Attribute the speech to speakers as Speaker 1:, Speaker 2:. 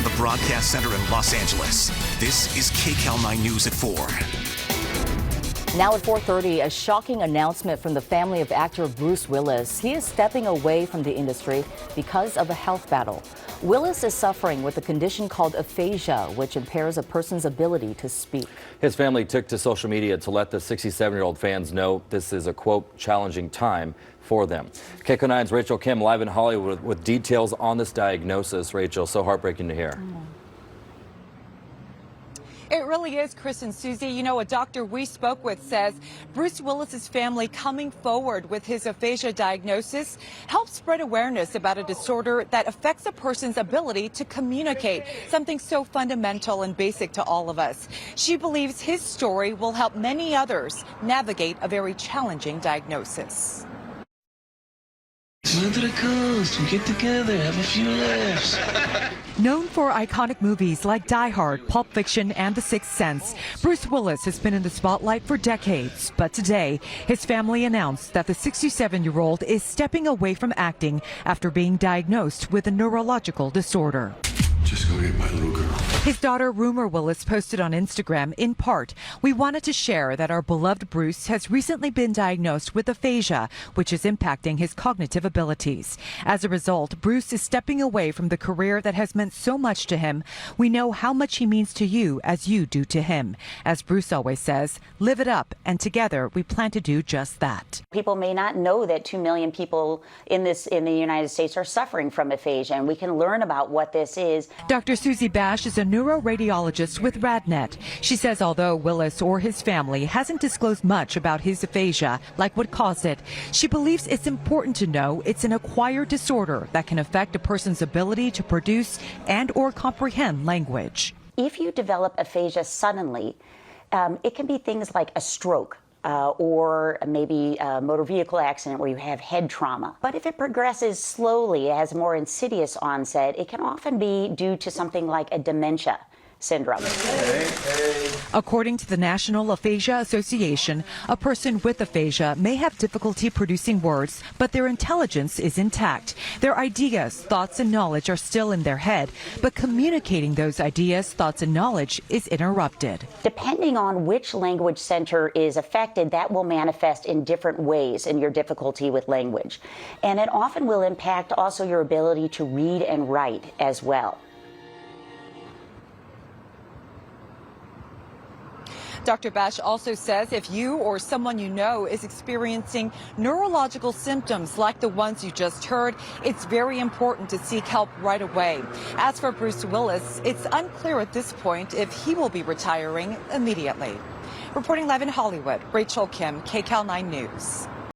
Speaker 1: from the broadcast center in Los Angeles, this is KCAL 9 News at 4.
Speaker 2: Now at 4:30, a shocking announcement from the family of actor Bruce Willis. He is stepping away from the industry because of a health battle. Willis is suffering with a condition called aphasia, which impairs a person's ability to speak.
Speaker 3: His family took to social media to let the 67-year-old fans know this is a, quote, challenging time for them. KCAL 9's Rachel Kim live in Hollywood with details on this diagnosis. Rachel, so heartbreaking to hear.
Speaker 4: It really is, Chris and Susie. You know, a doctor we spoke with says Bruce Willis's family coming forward with his aphasia diagnosis helps spread awareness about a disorder that affects a person's ability to communicate, something so fundamental and basic to all of us. She believes his story will help many others navigate a very challenging diagnosis.
Speaker 5: Come to the coast, we get together, have a few laughs.
Speaker 4: Known for iconic movies like Die Hard, Pulp Fiction, and The Sixth Sense, Bruce Willis has been in the spotlight for decades. But today, his family announced that the 67-year-old is stepping away from acting after being diagnosed with a neurological disorder.
Speaker 5: Just go get my little girl.
Speaker 4: His daughter, Rumor Willis, posted on Instagram, in part, "We wanted to share that our beloved Bruce has recently been diagnosed with aphasia, which is impacting his cognitive abilities. As a result, Bruce is stepping away from the career that has meant so much to him. We know how much he means to you as you do to him. As Bruce always says, live it up, and together we plan to do just that."
Speaker 6: People may not know that 2 million people in the United States are suffering from aphasia, and we can learn about what this is.
Speaker 4: Dr. Susie Bash is a neuroradiologist with RadNet. She says although Willis or his family hasn't disclosed much about his aphasia, like what caused it, she believes it's important to know it's an acquired disorder that can affect a person's ability to produce and or comprehend language.
Speaker 6: If you develop aphasia suddenly, it can be things like a stroke. Or maybe a motor vehicle accident where you have head trauma. But if it progresses slowly, it has a more insidious onset, it can often be due to something like a dementia syndrome.
Speaker 4: According to the National Aphasia Association, a person with aphasia may have difficulty producing words, but their intelligence is intact. Their ideas, thoughts, and knowledge are still in their head, but communicating those ideas, thoughts, and knowledge is interrupted.
Speaker 6: Depending on which language center is affected, that will manifest in different ways in your difficulty with language. And it often will impact also your ability to read and write as well.
Speaker 4: Dr. Bash also says if you or someone you know is experiencing neurological symptoms like the ones you just heard, it's very important to seek help right away. As for Bruce Willis, it's unclear at this point if he will be retiring immediately. Reporting live in Hollywood, Rachel Kim, KCAL 9 News.